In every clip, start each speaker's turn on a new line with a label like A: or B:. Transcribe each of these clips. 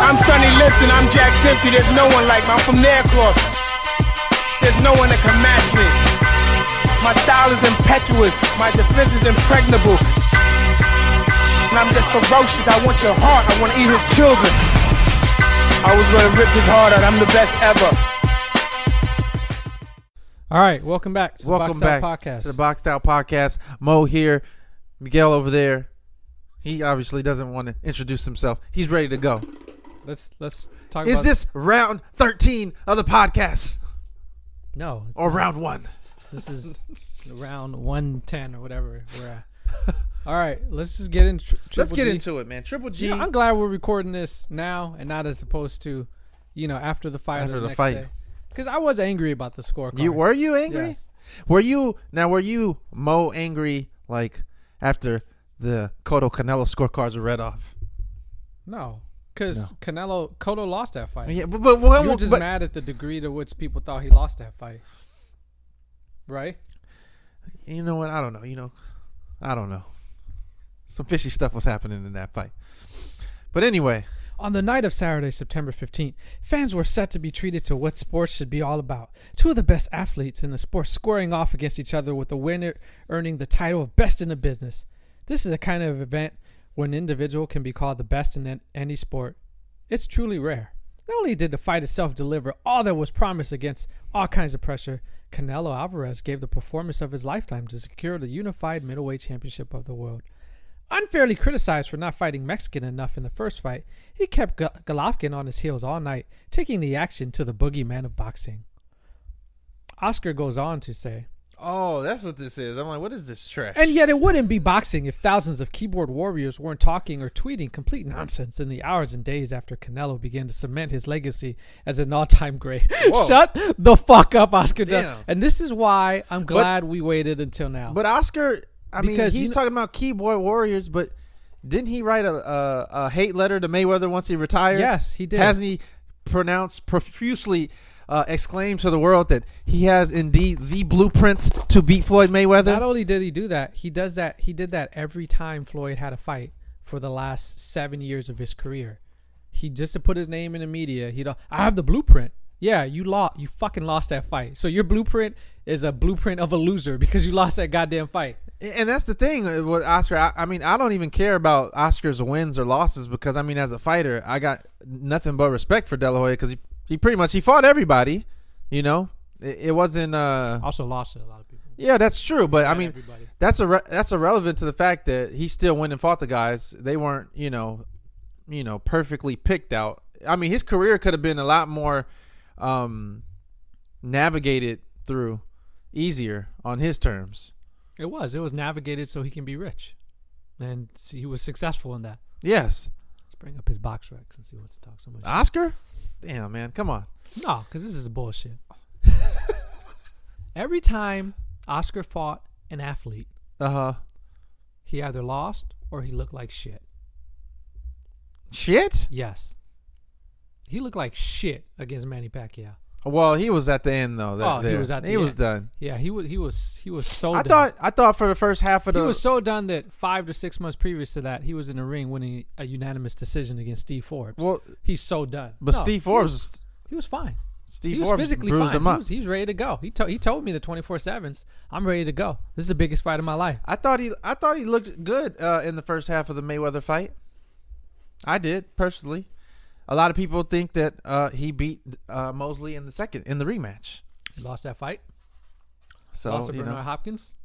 A: I'm Sonny Liston, I'm Jack Dempsey, there's no one like me. I'm from Naircross. There's no one that can match me. My style is impetuous, my defense is impregnable. And I'm just ferocious, I want your heart, I want to eat his children. I was gonna rip his heart out, I'm the best ever.
B: All right, welcome back to the Boxed Out Podcast.
C: To the Boxed Out Podcast. Mo here, Miguel over there. He obviously doesn't want to introduce himself. He's ready to go.
B: Let's talk about...
C: Is this round 13 of the podcast?
B: No.
C: Or not. Round 1?
B: This is round 110 or whatever we're at. All right, let's just get into
C: Let's get into it, man. Triple G.
B: I'm glad we're recording this now and not as opposed to, after the fight.
C: After the fight.
B: Because I was angry about the scorecard.
C: Were you angry?
B: Yes.
C: Were you Mo angry like after the Canelo scorecards were read off?
B: No, because Cotto lost that fight.
C: Yeah, but
B: you were just mad at the degree to which people thought he lost that fight, right?
C: You know what? I don't know. I don't know. Some fishy stuff was happening in that fight. But anyway.
B: On the night of Saturday, September 15th, fans were set to be treated to what sports should be all about. Two of the best athletes in the sport squaring off against each other, with the winner earning the title of best in the business. This is a kind of event where an individual can be called the best in any sport. It's truly rare. Not only did the fight itself deliver all that was promised against all kinds of pressure, Canelo Alvarez gave the performance of his lifetime to secure the unified middleweight championship of the world. Unfairly criticized for not fighting Mexican enough in the first fight, he kept Golovkin on his heels all night, taking the action to the boogeyman of boxing. Oscar goes on to say,
C: "Oh, that's what this is." I'm like, what is this trash?
B: And yet it wouldn't be boxing if thousands of keyboard warriors weren't talking or tweeting complete nonsense in the hours and days after Canelo began to cement his legacy as an all-time great. Shut the fuck up, Oscar.
C: Damn.
B: And this is why I'm glad we waited until now.
C: But Oscar...
B: Because
C: he's talking about keyboard warriors, but didn't he write a hate letter to Mayweather once he retired?
B: Yes, he did.
C: Hasn't he profusely exclaimed to the world that he has indeed the blueprints to beat Floyd Mayweather?
B: Not only did he do that, he did that every time Floyd had a fight for the last 7 years of his career. He just to put his name in the media. I have the blueprint. Yeah, you fucking lost that fight. So your blueprint is a blueprint of a loser because you lost that goddamn fight.
C: And that's the thing with Oscar. I don't even care about Oscar's wins or losses because, as a fighter, I got nothing but respect for De La Hoya because he fought everybody, It wasn't...
B: also lost to a lot of people.
C: Yeah, that's true. But,
B: everybody.
C: that's irrelevant to the fact that he still went and fought the guys. They weren't, perfectly picked out. His career could have been a lot more navigated through easier on his terms.
B: It was navigated so he can be rich, and he was successful in that.
C: Yes.
B: Let's bring up his box recs and see what's to talk so much.
C: Oscar? Damn, man, come on.
B: No, because this is bullshit. Every time Oscar fought an athlete, he either lost or he looked like shit.
C: Shit?
B: Yes. He looked like shit against Manny Pacquiao.
C: Well, he was at the end though.
B: He was at the end.
C: He was done.
B: Yeah, he was so done.
C: I thought for the first half of
B: he was so done that 5 to 6 months previous to that, he was in the ring winning a unanimous decision against Steve Forbes.
C: Well,
B: he's so done.
C: But Steve Forbes,
B: he was fine.
C: Steve
B: Forbes
C: was
B: physically
C: bruised
B: fine.
C: him up.
B: He was ready to go. He told me the 24/7s, I'm ready to go. This is the biggest fight of my life.
C: I thought he looked good in the first half of the Mayweather fight. I did personally. A lot of people think that he beat Mosley in the rematch.
B: He lost that fight.
C: So
B: lost to Bernard Hopkins.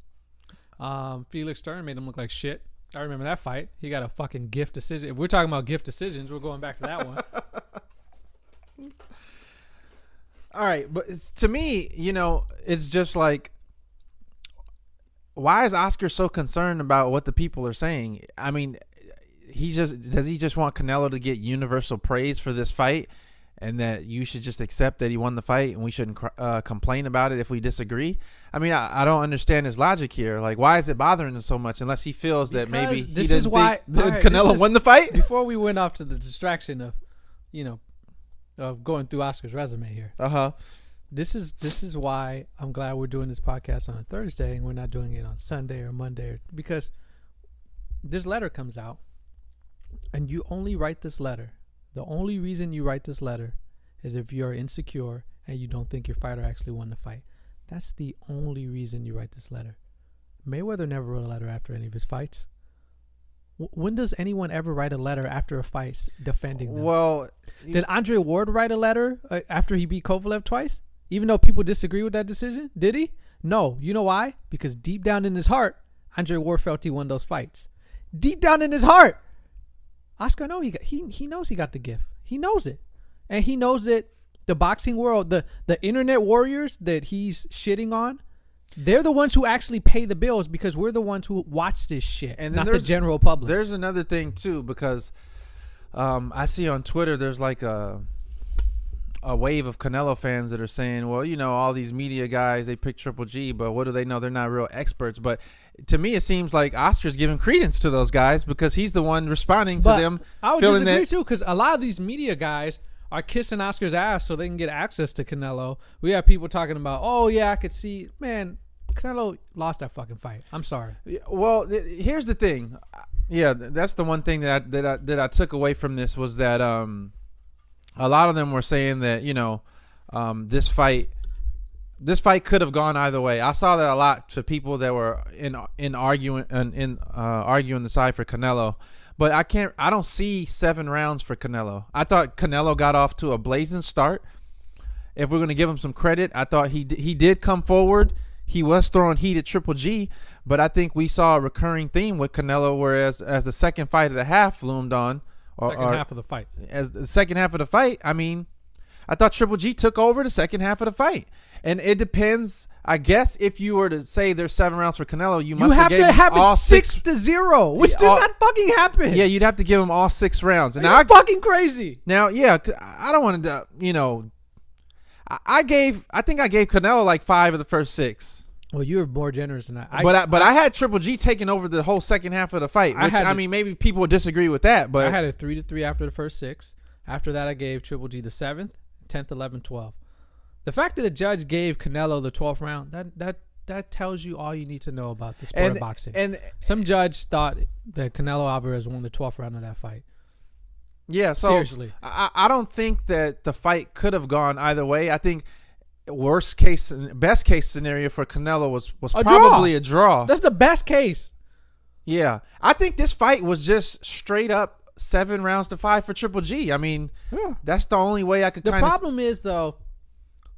B: Felix Stern made him look like shit. I remember that fight. He got a fucking gift decision. If we're talking about gift decisions, we're going back to that one.
C: All right, but to me, it's just like, why is Oscar so concerned about what the people are saying? Does he just want Canelo to get universal praise for this fight, and that you should just accept that he won the fight and we shouldn't complain about it if we disagree? I don't understand his logic here. Like, why is it bothering him so much unless he feels that maybe he didn't think Canelo won the fight?
B: Before we went off to the distraction of, of going through Oscar's resume here. This is why I'm glad we're doing this podcast on a Thursday and we're not doing it on Sunday or Monday, because this letter comes out. And you only write this letter The only reason you write this letter is if you're insecure and you don't think your fighter actually won the fight. That's the only reason you write this letter. Mayweather never wrote a letter after any of his fights. When does anyone ever write a letter after a fight defending them?
C: Well,
B: did Andre Ward write a letter after he beat Kovalev twice? Even though people disagree with that decision? Did he? No. You know why? Because deep down in his heart, Andre Ward felt he won those fights. Deep down in his heart. Oscar, no, he knows he got the gift. He knows it. And he knows that the boxing world, the internet warriors that he's shitting on, they're the ones who actually pay the bills because we're the ones who watch this shit, and not the general public.
C: There's another thing, too, because I see on Twitter there's like a wave of Canelo fans that are saying, well, you know, all these media guys, they pick Triple G, but what do they know? They're not real experts. But to me, it seems like Oscar's giving credence to those guys because he's the one responding to them.
B: I would disagree, too, because a lot of these media guys are kissing Oscar's ass so they can get access to Canelo. We have people talking about, oh, yeah, I could see. Man, Canelo lost that fucking fight. I'm sorry.
C: Well, here's the thing. Yeah, that's the one thing that I took away from this was that a lot of them were saying that, you know, this fight could have gone either way. I saw that a lot to people that were arguing the side for Canelo. But I don't see 7 rounds for Canelo. I thought Canelo got off to a blazing start. If we're going to give him some credit, I thought he did come forward. He was throwing heat at Triple G, but I think we saw a recurring theme with Canelo, whereas as the second fight of the half loomed on,
B: half of the fight.
C: As the second half of the fight, I mean, I thought Triple G took over the second half of the fight. And it depends, I guess, if you were to say there's 7 rounds for Canelo, you must have to have
B: it 6-0, which did not fucking happen.
C: Yeah, you'd have to give him all 6 rounds. And
B: now fucking crazy.
C: Now, yeah, I don't want to, you know, I think I gave Canelo like 5 of the first 6.
B: Well, you were more generous than I.
C: But I had Triple G taking over the whole second half of the fight, which I mean, maybe people would disagree with that, but
B: I had a 3-3 after the first 6. After that, I gave Triple G the 7th, 10th, 11th, 12th. The fact that a judge gave Canelo the 12th round, that tells you all you need to know about the sport of boxing. And some judge thought that Canelo Alvarez won the 12th round of that fight.
C: Yeah, so seriously, I don't think that the fight could have gone either way. I think best case scenario for Canelo was probably a draw.
B: That's the best case.
C: Yeah, I think this fight was just straight up 7 rounds to 5 for Triple G. I mean, that's the only way I could.
B: The problem is though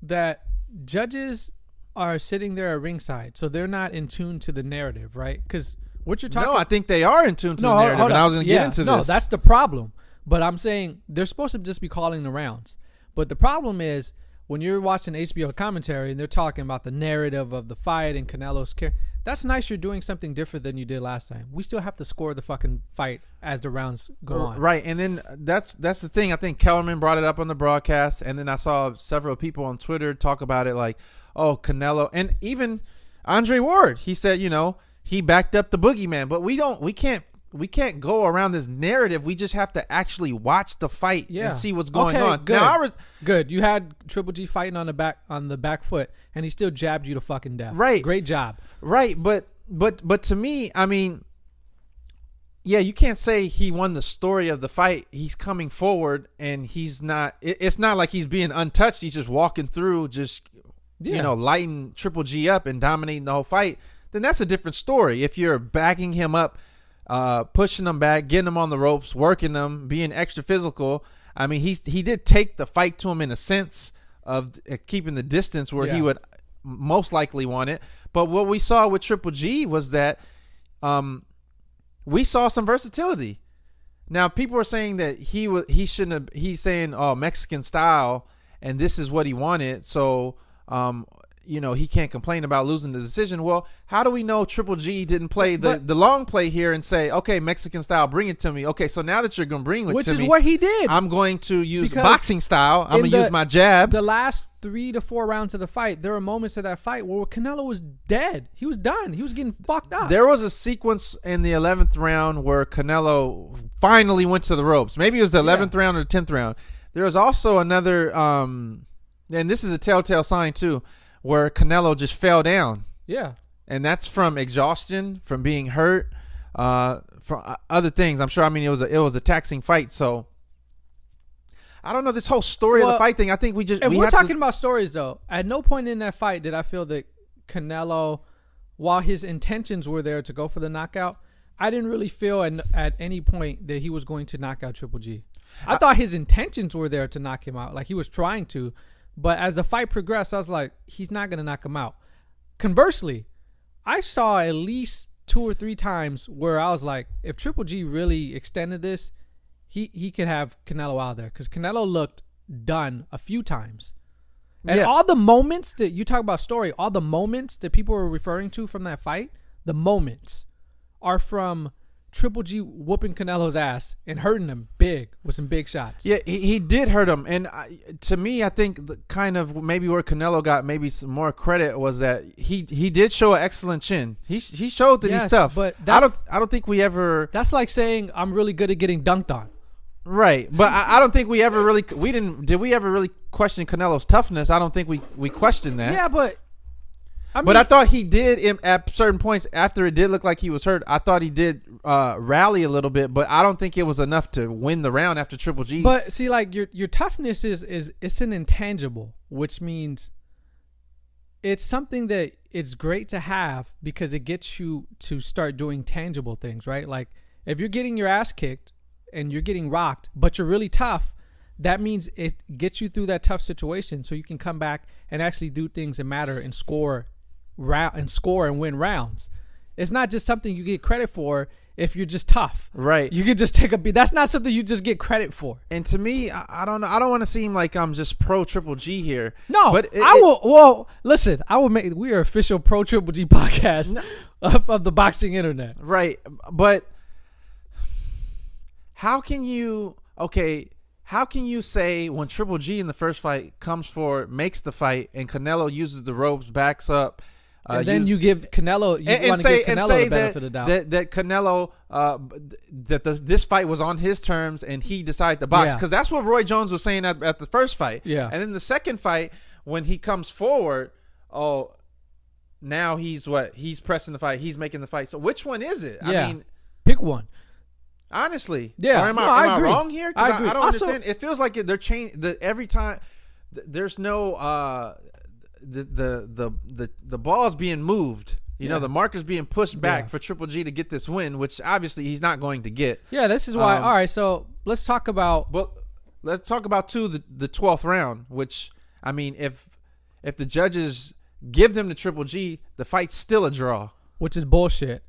B: that judges are sitting there at ringside, so they're not in tune to the narrative, right? Because what you're talking.
C: No, I think they are in tune to the narrative, and I was going to get into this.
B: No, that's the problem. But I'm saying they're supposed to just be calling the rounds. But the problem is when you're watching HBO commentary and they're talking about the narrative of the fight and Canelo's care, that's nice. You're doing something different than you did last time. We still have to score the fucking fight as the rounds go on.
C: Right, and then that's the thing. I think Kellerman brought it up on the broadcast, and then I saw several people on Twitter talk about it like, oh, Canelo, and even Andre Ward. He said, you know, he backed up the boogeyman, but we can't go around this narrative. We just have to actually watch the fight and see what's going on.
B: Good. Now, good. You had Triple G fighting on the back foot, and he still jabbed you to fucking death.
C: Right.
B: Great job.
C: Right. But to me, I mean, yeah, you can't say he won the story of the fight. He's coming forward, and he's not. It's not like he's being untouched. He's just walking through, you know, lighting Triple G up and dominating the whole fight. Then that's a different story. If you're backing him up, pushing them back, getting them on the ropes, working them, being extra physical. I mean, he did take the fight to him in a sense of keeping the distance where he would most likely want it. But what we saw with Triple G was that we saw some versatility. Now, people are saying that he shouldn't have. He's saying, "Oh, Mexican style," and this is what he wanted. So, you know, he can't complain about losing the decision. Well, how do we know Triple G didn't play the long play here and say, okay, Mexican style, bring it to me. Okay, so now that you're going to bring it to me.
B: Which is what he did.
C: I'm going to use boxing style. I'm going to use my jab.
B: The last 3 to 4 rounds of the fight, there were moments of that fight where Canelo was dead. He was done. He was getting fucked up.
C: There was a sequence in the 11th round where Canelo finally went to the ropes. Maybe it was the 11th round or the 10th round. There was also another, and this is a telltale sign too, where Canelo just fell down.
B: Yeah.
C: And that's from exhaustion, from being hurt, from other things. I'm sure. I mean, it was a taxing fight. So I don't know this whole story of the fight thing. I think we
B: If we're talking about stories, though, at no point in that fight did I feel that Canelo, while his intentions were there to go for the knockout, I didn't really feel at any point that he was going to knock out Triple G. I thought his intentions were there to knock him out, like he was trying to. But as the fight progressed, I was like, he's not going to knock him out. Conversely, I saw at least 2 or 3 times where I was like, if Triple G really extended this, he could have Canelo out there, because Canelo looked done a few times. And all the moments that you talk about story, all the moments that people were referring to from that fight, the moments are from Triple G whooping Canelo's ass and hurting him big with some big shots.
C: Yeah, he did hurt him. And to me, I think the kind of maybe where Canelo got maybe some more credit was that he did show an excellent chin. He showed that he's tough.
B: But
C: I don't think we ever.
B: That's like saying I'm really good at getting dunked on.
C: Right, but I don't think we ever really did we ever really question Canelo's toughness? I don't think we questioned that.
B: Yeah, but
C: I thought he did at certain points after it did look like he was hurt. I thought he did rally a little bit, but I don't think it was enough to win the round after Triple G.
B: But see, like your toughness is it's an intangible, which means it's something that it's great to have because it gets you to start doing tangible things, right? Like if you're getting your ass kicked and you're getting rocked, but you're really tough, that means it gets you through that tough situation so you can come back and actually do things that matter and score and win rounds. It's not just something you get credit for if you're just tough.
C: Right.
B: You can just take a beat. That's not something you just get credit for.
C: And to me, I don't know. I don't want to seem like I'm just pro Triple G here.
B: No,
C: but
B: listen, I will make, we are official pro Triple G podcast of the boxing internet.
C: Right. But how can you say when Triple G in the first fight comes forward, makes the fight, and Canelo uses the ropes, backs up,
B: and then you give Canelo, you want to give Canelo the benefit of the doubt.
C: That Canelo, this fight was on his terms and he decided to box. Because that's what Roy Jones was saying at the first fight.
B: Yeah.
C: And then the second fight, when he comes forward, now he's pressing the fight. He's making the fight. So which one is it?
B: Yeah.
C: I mean,
B: pick one.
C: Honestly,
B: yeah.
C: Or am I
B: agree.
C: wrong here? Because I don't
B: Also,
C: understand. It feels like they're changing every time. There's no the ball's being moved. You know, the marker's being pushed back for Triple G to get this win, which obviously he's not going to get.
B: Yeah, this is why. All right, so let's talk about.
C: Well, let's talk about the 12th round. Which I mean, if the judges give them to Triple G, the fight's still a draw.
B: Which is bullshit,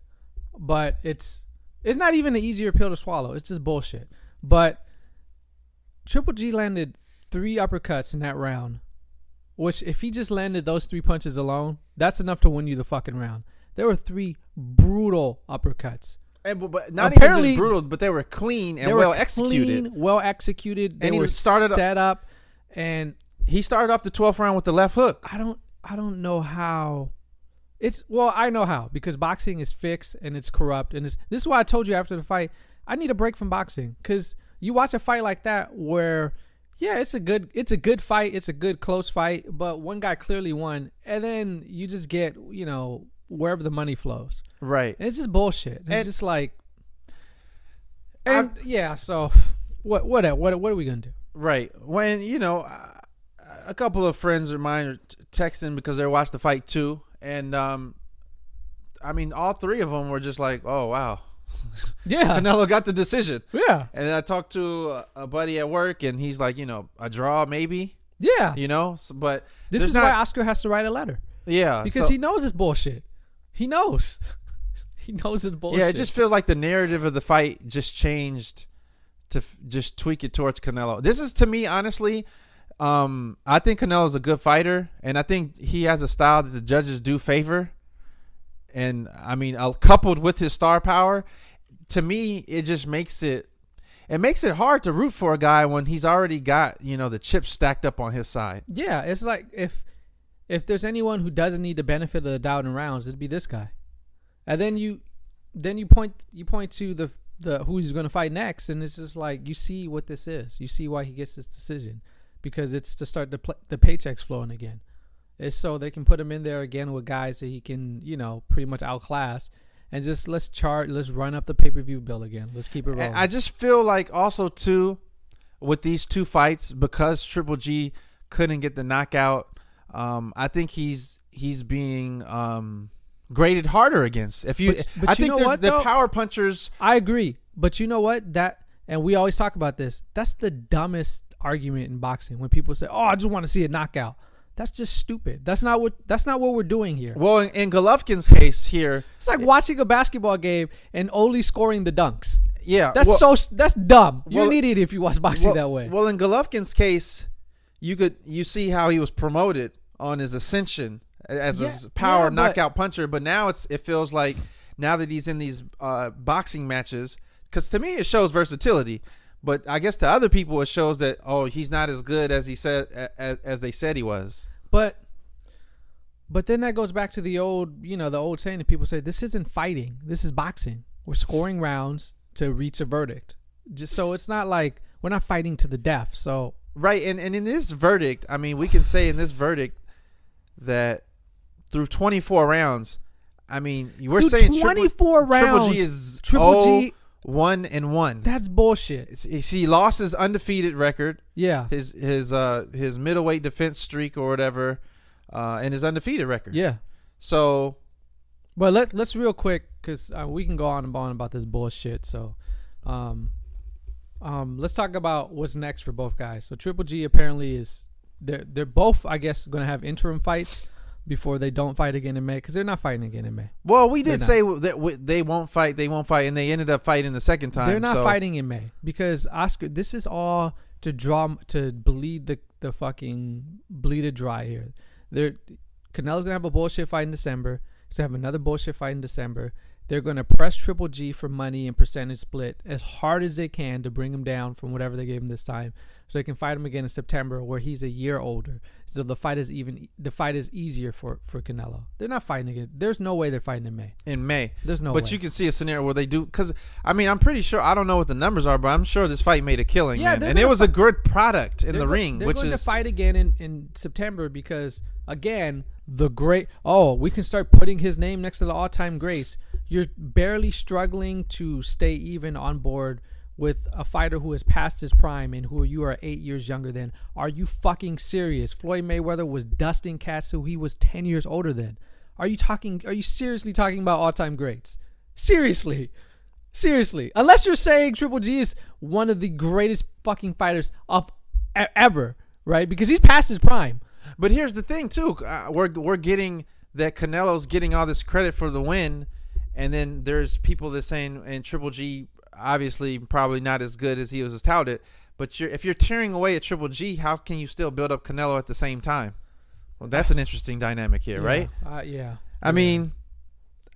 B: but it's not even an easier pill to swallow. It's just bullshit. But Triple G landed 3 uppercuts in that round, which if he just landed those 3 punches alone, that's enough to win you the fucking round. There were 3 brutal uppercuts.
C: But not even just brutal, but they were clean and well executed.
B: Well executed. They were set up, and
C: he started off the 12th round with the left hook.
B: I don't know how. I know how, because boxing is fixed and it's corrupt, and this is why I told you after the fight I need a break from boxing, because you watch a fight like that where it's a good fight, it's a good close fight, but one guy clearly won, and then you just get wherever the money flows. Right. And it's just bullshit. It's just like, So what are we gonna do? Right.
C: When a couple of friends of mine are texting because they watched the fight too. And, I mean, all 3 of them were just like, oh, wow.
B: Yeah.
C: Canelo got the decision.
B: Yeah.
C: And then I talked to a buddy at work, and he's like, a draw maybe.
B: Yeah.
C: But
B: this is why Oscar has to write a letter.
C: Yeah.
B: Because he knows it's bullshit. He knows. He knows it's bullshit.
C: Yeah, it just feels like the narrative of the fight just changed to just tweak it towards Canelo. This is, to me, honestly, I think Canelo's a good fighter, and I think he has a style that the judges do favor. And I mean, coupled with his star power, to me, it just makes it hard to root for a guy when he's already got, the chips stacked up on his side.
B: Yeah, it's like if there's anyone who doesn't need the benefit of the doubt in rounds, it'd be this guy. And then you point to the who he's going to fight next, and it's just like, you see what this is. You see why he gets this decision. Because it's to start the paychecks flowing again. It's so they can put him in there again with guys that he can, pretty much outclass. And just let's run up the pay-per-view bill again. Let's keep it rolling.
C: I just feel like also, too, with these two fights, because Triple G couldn't get the knockout, I think he's being graded harder against. If you,
B: But
C: I
B: you
C: think
B: know what,
C: the
B: though?
C: power punchers.
B: I agree, but you know what? And we always talk about this. That's the dumbest argument in boxing when people say, "Oh, I just want to see a knockout." That's just stupid. That's not what we're doing here.
C: Well, in Golovkin's case here,
B: It's like watching a basketball game and only scoring the dunks.
C: yeah,
B: That's dumb. You're
C: well-
B: an idiot if you watch boxing that way.
C: Well, in Golovkin's case, you see how he was promoted on his ascension as a power knockout puncher, but now it feels like now that he's in these boxing matches, because to me it shows versatility, but I guess to other people it shows that he's not as good as he said as they said he was.
B: But then that goes back to the old saying that people say, this isn't fighting, this is boxing. We're scoring rounds to reach a verdict. Just so it's not like we're not fighting to the death. So
C: right, and in this verdict, I mean, we can say in this verdict that through 24 rounds, I mean, we're saying
B: 24 rounds.
C: Triple G is
B: Triple G
C: 1-1.
B: That's bullshit.
C: He lost his undefeated record.
B: Yeah.
C: His middleweight defense streak or whatever, and his undefeated record.
B: Yeah.
C: So,
B: but let's real quick, because we can go on and on about this bullshit. So, let's talk about what's next for both guys. So Triple G apparently they're both, I guess, going to have interim fights before they don't fight again in May, because they're not fighting again in May.
C: Well, we did say that they won't fight, and they ended up fighting the second time.
B: They're not fighting in May because Oscar. This is all to bleed the fucking bleed it dry here. Canelo's gonna have a bullshit fight in December. He's gonna have another bullshit fight in December. They're gonna press Triple G for money and percentage split as hard as they can to bring him down from whatever they gave him this time, so they can fight him again in September, where he's a year older. So the fight is easier for Canelo. They're not fighting again. There's no way they're fighting in May.
C: In May,
B: there's no way.
C: But you can see a scenario where they do, because I mean, I'm pretty sure, I don't know what the numbers are, but I'm sure this fight made a killing.
B: Yeah,
C: man. And it was a good product in the ring.
B: They're going to fight again in September because, again, we can start putting his name next to the all-time greats. You're barely struggling to stay even on board with a fighter who has passed his prime and who you are 8 years younger than. Are you fucking serious? Floyd Mayweather was dusting cats who he was 10 years older than. Are you seriously talking about all-time greats? Seriously. Unless you're saying Triple G is one of the greatest fucking fighters of ever, right? Because he's past his prime.
C: But here's the thing too. We're getting that Canelo's getting all this credit for the win, and then there's people that saying, and Triple G obviously probably not as good as he was touted. But if you're tearing away at Triple G, how can you still build up Canelo at the same time? Well, that's an interesting dynamic here, right?
B: Yeah.
C: I mean,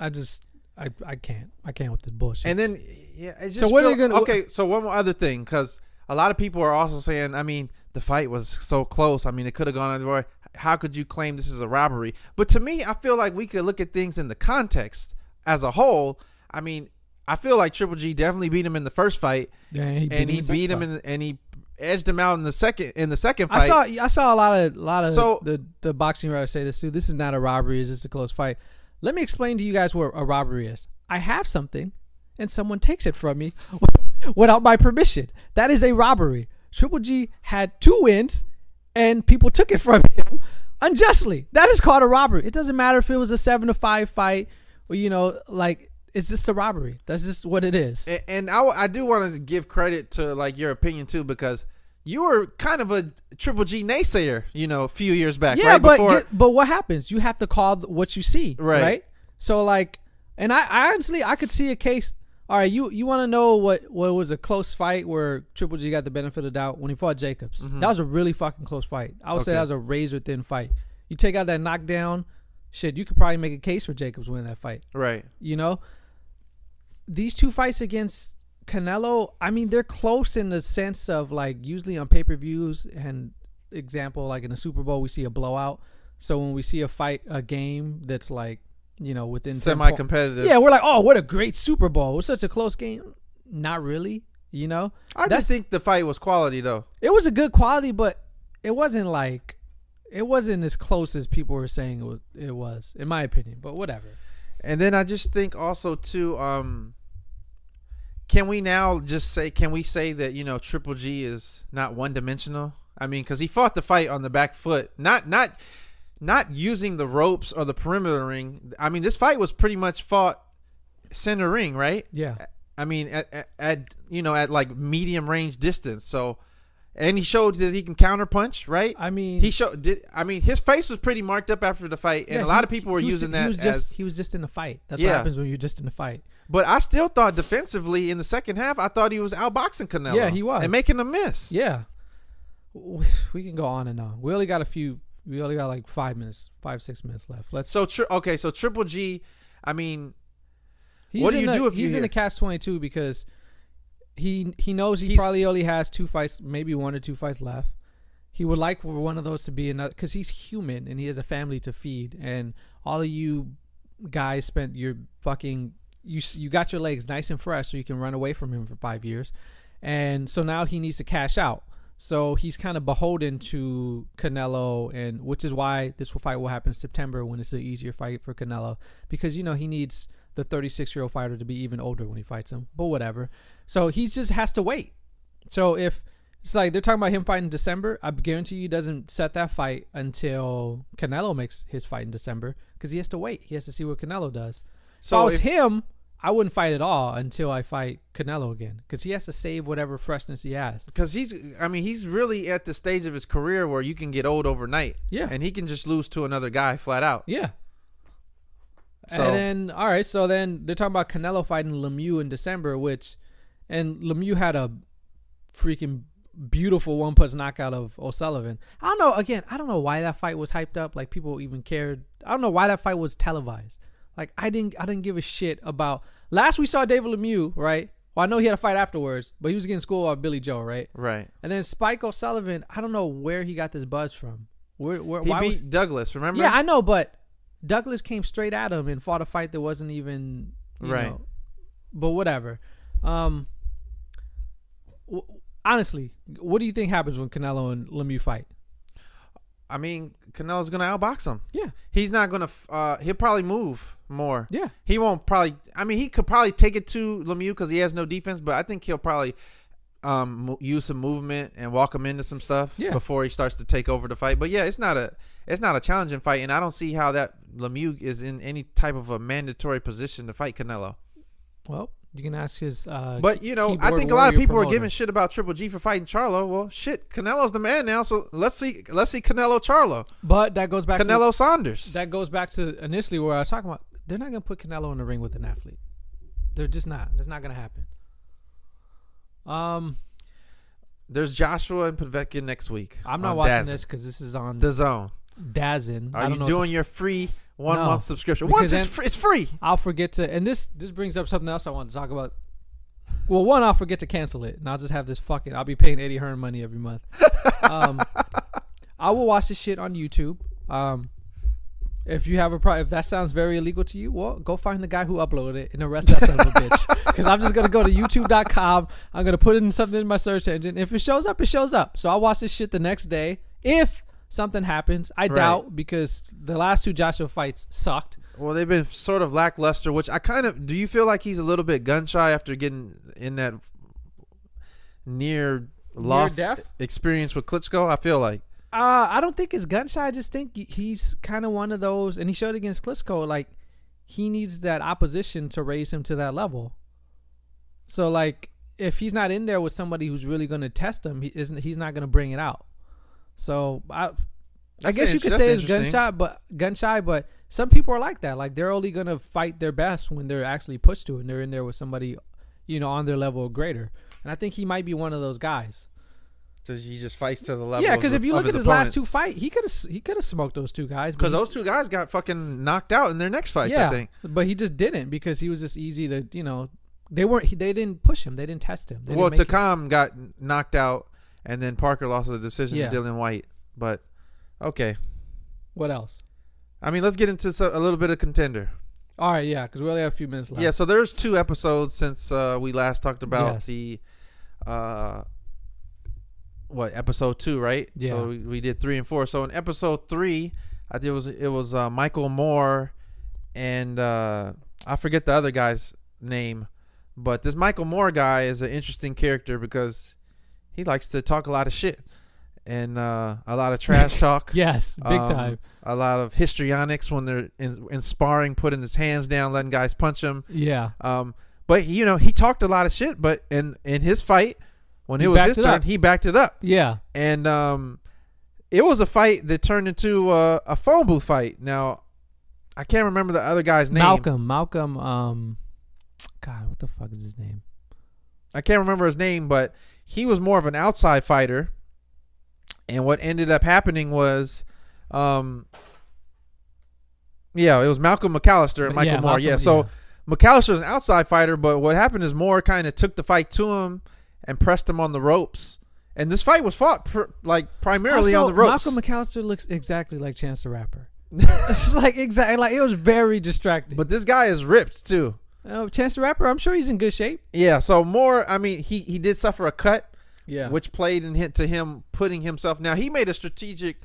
B: I can't with this bullshit.
C: And then it's just
B: so what are they gonna?
C: Okay, so one more other thing, because a lot of people are also saying, I mean, the fight was so close. I mean, it could have gone either way. How could you claim this is a robbery? But to me, I feel like we could look at things in the context as a whole. I mean, I feel like Triple G definitely beat him in the first fight, and he beat him and he edged him out in the second fight.
B: I saw a lot of the boxing writers say this too. This is not a robbery. It's just a close fight. Let me explain to you guys what a robbery is. I have something, and someone takes it from me without my permission. That is a robbery. Triple G had 2 wins, and people took it from him unjustly. That is called a robbery. It doesn't matter if it was a 7-5 fight, or it's just a robbery. That's just what it is.
C: And I do want to give credit to your opinion too, because you were kind of a Triple G naysayer, a few years back.
B: Yeah,
C: right?
B: but what happens? You have to call what you see, right? So and I honestly I could see a case. All right, you want to know what was a close fight where Triple G got the benefit of the doubt when he fought Jacobs? Mm-hmm. That was a really fucking close fight. I would say that was a razor thin fight. You take out that knockdown, shit, you could probably make a case for Jacobs winning that fight.
C: Right.
B: These 2 fights against Canelo, I mean, they're close in the sense of usually on pay-per-views, and example, in a Super Bowl, we see a blowout. So when we see a game that's within
C: semi-competitive.
B: Yeah, we're like, oh, what a great Super Bowl. It was such a close game. Not really,
C: I just think the fight was quality, though.
B: It was a good quality, but it wasn't as close as people were saying it was, in my opinion, but whatever.
C: And then I just think also, too, can we now just say? Can we say that Triple G is not one dimensional? I mean, because he fought the fight on the back foot, not using the ropes or the perimeter ring. I mean, this fight was pretty much fought center ring, right?
B: Yeah.
C: I mean, at like medium range distance. So, and he showed that he can counter punch, right?
B: I mean,
C: his face was pretty marked up after the fight, and a lot of people were using that as
B: he was just in the fight. That's what happens when you're just in the fight.
C: But I still thought defensively in the second half, I thought he was outboxing Canelo.
B: Yeah, he was,
C: and making a miss.
B: Yeah, we can go on and on. We only got like 5 minutes, 6 minutes left. Let's.
C: So Triple G, I mean,
B: what do you do if he's in the catch-22 because he knows he probably only has 2 fights, maybe 1 or 2 fights left. He would like for one of those to be another because he's human and he has a family to feed. And all of you guys spent your fucking you got your legs nice and fresh so you can run away from him for 5 years, and so now he needs to cash out. So he's kind of beholden to Canelo, and which is why this fight will happen in September when it's an easier fight for Canelo because he needs the 36-year-old fighter to be even older when he fights him. But whatever. So he just has to wait. So if it's like they're talking about him fighting in December, I guarantee you he doesn't set that fight until Canelo makes his fight in December because he has to wait. He has to see what Canelo does. So if I was him, I wouldn't fight at all until I fight Canelo again because he has to save whatever freshness he has. Because
C: he's really at the stage of his career where you can get old overnight. Yeah. And he can just lose to another guy flat out.
B: Yeah. So, and then, all right, so then they're talking about Canelo fighting Lemieux in December, and Lemieux had a freaking beautiful one-punch knockout of O'Sullivan. I don't know why that fight was hyped up. Like, people even cared. I don't know why that fight was televised. Like, I didn't give a shit about. Last we saw David Lemieux, right? Well, I know he had a fight afterwards, but he was getting schooled by Billy Joe, right?
C: Right.
B: And then Spike O'Sullivan, I don't know where he got this buzz from.
C: He beat Douglas, remember?
B: Yeah, I know, but Douglas came straight at him and fought a fight that wasn't even, you know. But whatever. Honestly, what do you think happens when Canelo and Lemieux fight?
C: I mean, Canelo's going to outbox him.
B: Yeah.
C: He's not going to, he'll probably move more.
B: Yeah.
C: He won't probably, I mean, he could probably take it to Lemieux because he has no defense, but I think he'll probably use some movement and walk him into some stuff before he starts to take over the fight. But yeah, it's not a challenging fight, and I don't see how that Lemieux is in any type of a mandatory position to fight Canelo.
B: Well, you can ask his
C: but I think a lot of people are giving shit about Triple G for fighting Charlo. Well, shit, Canelo's the man now, so let's see Canelo Charlo.
B: But that goes back
C: to Saunders.
B: That goes back to initially where I was talking about. They're not going to put Canelo in the ring with an athlete. They're just not. That's not going to happen.
C: There's Joshua and Povetkin next week.
B: I'm not watching this because this is on
C: the Zone.
B: DAZN.
C: Are you doing your free 1 month subscription? Once it's free.
B: I'll forget to, and this brings up something else I want to talk about. Well, one, I'll forget to cancel it, and I'll just have this I'll be paying Eddie Hearn money every month. I will watch this shit on YouTube. If you have if that sounds very illegal to you, well, go find the guy who uploaded it and arrest that son of a bitch. Because I'm just gonna go to YouTube.com. I'm gonna put in something in my search engine. If it shows up, it shows up. So I'll watch this shit the next day. If something happens, I doubt, because the last 2 Joshua fights sucked.
C: Well, they've been sort of lackluster, which I kind of... Do you feel like he's a little bit gun shy after getting in that near loss experience with Klitschko? I feel like.
B: I don't think it's gun shy. I just think he's kind of one of those, and he showed against Klitschko, like, he needs that opposition to raise him to that level. So, like, if he's not in there with somebody who's really going to test him, he's not going to bring it out. So I guess you could say it's gun shy, but some people are like that. Like, they're only gonna fight their best when they're actually pushed to it and they're in there with somebody, on their level or greater. And I think he might be one of those guys.
C: So he just fights to the level.
B: Yeah, because if you look at his last 2 fights, he could have smoked those 2 guys.
C: Because those 2 guys got fucking knocked out in their next fights.
B: Yeah,
C: I think.
B: But he just didn't, because he was just easy to they didn't push him, they didn't test him.
C: Well, Takam got knocked out. And then Parker lost the decision to Dylan White. But, okay.
B: What else?
C: I mean, let's get into a little bit of Contender.
B: All right, yeah, because we only have a few minutes left.
C: Yeah, so there's 2 episodes since we last talked about the, episode 2, right?
B: Yeah.
C: So we did 3 and 4. So in episode 3, I think it was Michael Moore and I forget the other guy's name. But this Michael Moore guy is an interesting character because he likes to talk a lot of shit and a lot of trash talk.
B: Yes, big time.
C: A lot of histrionics when they're in sparring, putting his hands down, letting guys punch him.
B: Yeah.
C: But he talked a lot of shit. But in his fight, when it was his turn, he backed it up.
B: Yeah.
C: And it was a fight that turned into a phone booth fight. Now, I can't remember the other guy's name.
B: Malcolm. God, what the fuck is his name?
C: I can't remember his name, but he was more of an outside fighter. And what ended up happening was, it was Malcolm McAllister and Michael Moore. So McAllister's an outside fighter, but what happened is Moore kind of took the fight to him and pressed him on the ropes. And this fight was fought primarily on the ropes.
B: Malcolm McAllister looks exactly like Chance the Rapper. It's exactly it was very distracting.
C: But this guy is ripped too.
B: Chance the Rapper, I'm sure he's in good shape.
C: Yeah, so Moore, he did suffer a cut, which played into him putting himself. Now, he made a strategic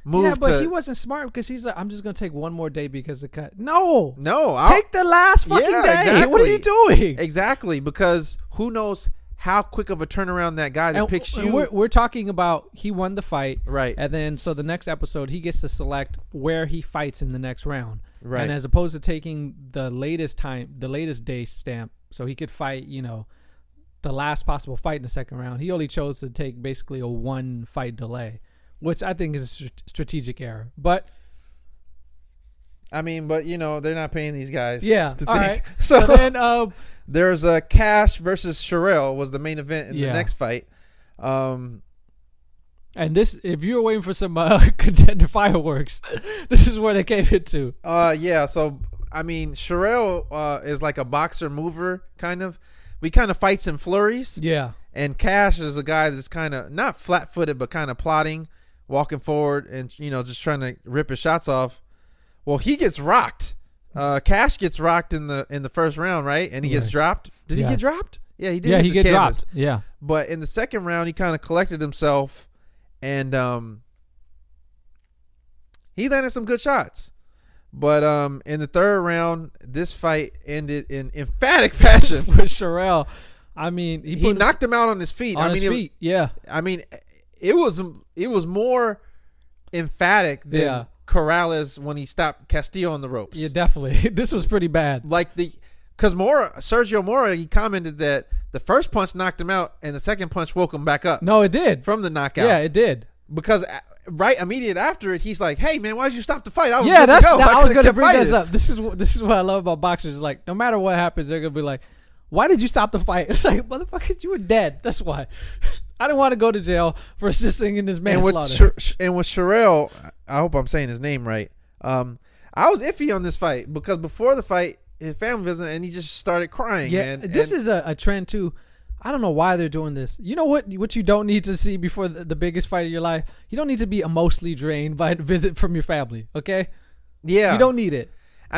C: move.
B: Yeah, but he wasn't smart because he's like, I'm just going to take one more day because of the cut. No,
C: I'll
B: take the last fucking day.
C: Exactly.
B: What are you doing?
C: Exactly, because who knows how quick of a turnaround that guy that picks you.
B: We're talking about he won the fight.
C: Right.
B: And then so the next episode, he gets to select where he fights in the next round.
C: Right.
B: And as opposed to taking the latest day stamp, so he could fight, the last possible fight in the second round, he only chose to take basically a 1 fight delay, which I think is a strategic error. But
C: they're not paying these guys.
B: Yeah.
C: To
B: all
C: think.
B: right.
C: So
B: then
C: there's a Cash versus Sherrill was the main event in the next fight.
B: And this, if you were waiting for some Contender fireworks, this is where they came into.
C: So Sherrill is like a boxer mover kind of. We kind of fights in flurries. Yeah. And Cash is a guy that's kind of not flat-footed, but kind of plodding, walking forward, and just trying to rip his shots off. Well, he gets rocked. Cash gets rocked in the first round, right? And he gets dropped. Did he get dropped? Yeah, he did.
B: Yeah, he gets dropped. Yeah.
C: But in the second round, he kind of collected himself, and he landed some good shots. But in the third round, this fight ended in emphatic fashion
B: with Sherrill. He
C: knocked him out on his feet.
B: On his feet. Yeah.
C: It was more emphatic than Corrales when he stopped Castillo on the ropes.
B: Yeah, definitely. This was pretty bad.
C: Because Sergio Mora, he commented that the first punch knocked him out and the second punch woke him back up.
B: No, it did.
C: From the knockout.
B: Yeah, it did.
C: Because immediate after it, he's like, "Hey man, why did you stop the fight? I was
B: going to bring this up. This is what I love about boxers. Like, no matter what happens, they're going to be like, why did you stop the fight? It's like, motherfucker, you were dead. That's why. I didn't want to go to jail for assisting in this manslaughter.
C: And with Sherrill, I hope I'm saying his name right. I was iffy on this fight because before the fight, his family visited and he just started crying.
B: Yeah, this is a trend too. I don't know why they're doing this. You know what you don't need to see before the biggest fight of your life? You don't need to be emotionally drained by a visit from your family, okay?
C: Yeah.
B: You don't need it.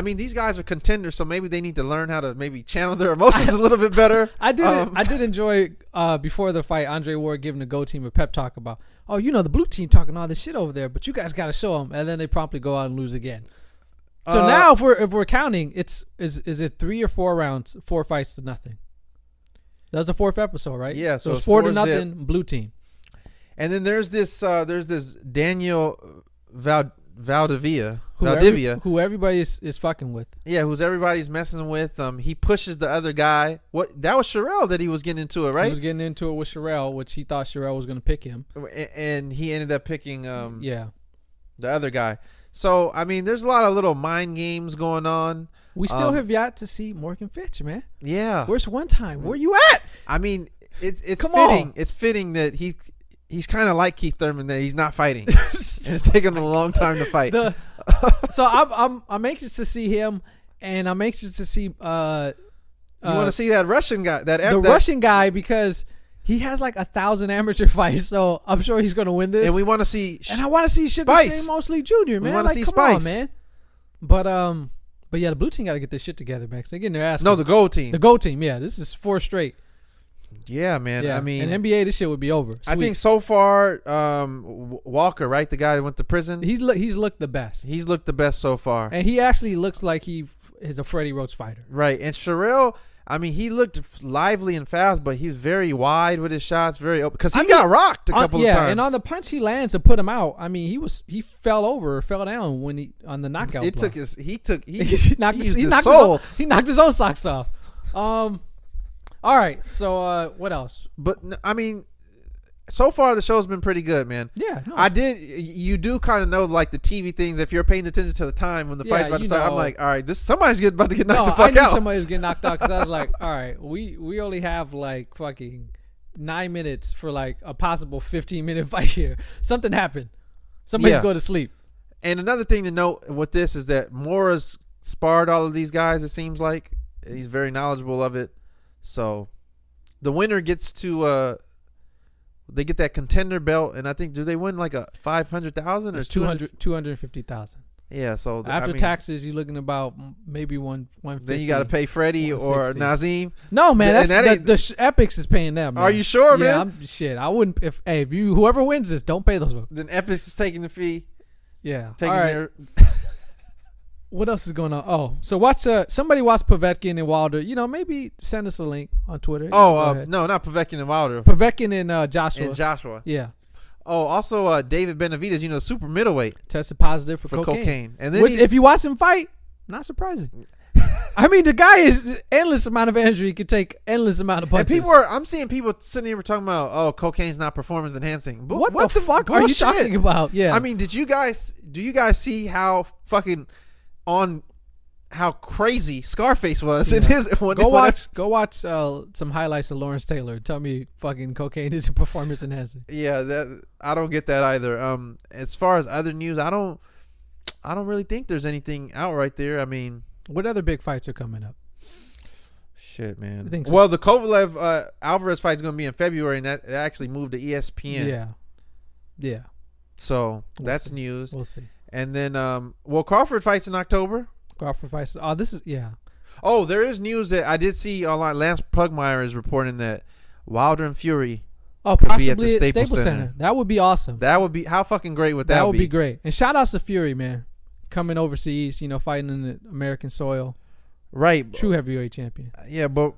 C: These guys are contenders, so maybe they need to learn how to maybe channel their emotions a little bit better.
B: I did enjoy before the fight, Andre Ward giving the Go team a pep talk about, the blue team talking all this shit over there, but you guys got to show them, and then they promptly go out and lose again. So now if we're counting, is it 3 or 4 rounds, 4 fights to nothing? That was the 4th episode, right?
C: Yeah. So
B: it's 4-0, blue team.
C: And then there's this Daniel Valdivia,
B: who everybody is fucking with.
C: Yeah, who's everybody's messing with. He pushes the other guy. That was Sherrill that he was getting into it, right?
B: He was getting into it with Sherrill, which he thought Sherrill was going to pick him,
C: and he ended up picking the other guy. So there's a lot of little mind games going on.
B: We still have yet to see Morgan Fitch, man.
C: Yeah.
B: Where's one time? Where you at?
C: It's fitting. It's fitting that he's kind of like Keith Thurman, that he's not fighting. And it's taken him a long time to fight.
B: So I'm anxious to see him, and I'm anxious to see. You
C: want to see that Russian guy?
B: Russian guy, because he has like 1,000 amateur fights, so I'm sure he's going to win this.
C: And we want to see.
B: And I want to see
C: Spice.
B: Mosley Jr. Man,
C: we want to see
B: come
C: Spice,
B: on, man. But yeah, the blue team got to get this shit together, man. They're getting their ass.
C: No, the gold team.
B: The gold team. Yeah, this is 4 straight.
C: Yeah, man.
B: Yeah. In NBA, this shit would be over. Sweet.
C: I think so far, Walker, right, the guy that went to prison.
B: He's looked the best.
C: He's looked the best so far,
B: and he actually looks like he is a Freddie Roach fighter.
C: Right, and Sherrill, I mean, he looked lively and fast, but he was very wide with his shots, very open. Because he got rocked a couple of times.
B: Yeah, and on the punch he lands to put him out, I mean, he fell down when he on the knockout.
C: He
B: blow.
C: he
B: knocked
C: used
B: his
C: his soul.
B: He knocked his own socks off. All right, so what else?
C: But I mean, so far the show's been pretty good, man.
B: Yeah, no,
C: You do kind of know like the TV things. If you're paying attention to the time when the fight's about to start, I'm like, all right, somebody's about to get knocked the fuck
B: I knew
C: out.
B: somebody's getting knocked out because I was like, all right, we only have like fucking 9 minutes for like a possible 15-minute fight here. Something happened. Somebody's going to sleep.
C: And another thing to note with this is that Mora's sparred all of these guys. It seems like he's very knowledgeable of it. So the winner gets to. They get that contender belt, and I think do they win like a 500,000 or
B: 250,000?
C: Yeah, so
B: after taxes, you're looking about maybe 150.
C: Then you got to pay Freddie or Nazim.
B: No, man, the Epics is paying them. Man.
C: Are you sure,
B: man? I wouldn't. If you whoever wins this, don't pay those.
C: Then Epics is taking the fee.
B: Yeah.
C: Taking
B: their. What else is going on? Oh, so somebody watch Povetkin and Wilder. Maybe send us a link on Twitter.
C: Oh, no, not Povetkin and Wilder.
B: Povetkin and Joshua.
C: And Joshua.
B: Yeah.
C: Oh, also David Benavidez, the super middleweight.
B: Tested positive for cocaine.
C: And then
B: which, if you watch him fight, not surprising. I mean, the guy is endless amount of energy. He could take endless amount of punches.
C: And I'm seeing people sitting here talking about, cocaine's not performance enhancing.
B: What the fuck are you talking about? Yeah.
C: I mean, do you guys see how fucking how crazy Scarface was in his
B: go watch some highlights of Lawrence Taylor. Tell me fucking cocaine isn't performance enhancing.
C: Yeah, I don't get that either. As far as other news, I don't really think there's anything out right there. I mean,
B: what other big fights are coming up?
C: Shit, man.
B: I think so.
C: Well, the Kovalev Alvarez fight is going to be in February, and that actually moved to ESPN.
B: Yeah.
C: So that's news.
B: We'll see.
C: And then, Crawford fights in October.
B: Crawford fights. Oh, this is
C: Oh, there is news that I did see online. Lance Pugmire is reporting that Wilder and Fury.
B: Possibly
C: be at the Staples Center.
B: That would be awesome.
C: That would be how fucking great would that be?
B: That would be great. And shout outs to Fury, man, coming overseas. Fighting in the American soil.
C: Right.
B: True heavyweight champion.
C: Yeah, but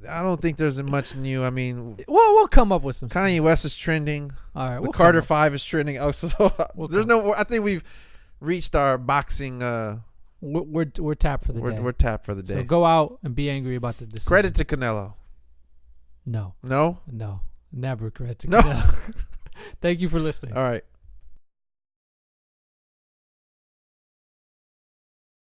C: I don't think there's much new. I mean,
B: we'll come up with some.
C: Kanye West is trending.
B: All right,
C: the Carter 5 is trending. Oh, so there's no. I think we've reached our boxing.
B: We're tapped for the day.
C: We're tapped for the day.
B: So go out and be angry about the decision.
C: Credit to Canelo.
B: No.
C: No.
B: Never credit to Canelo. Thank you for listening.
C: All right.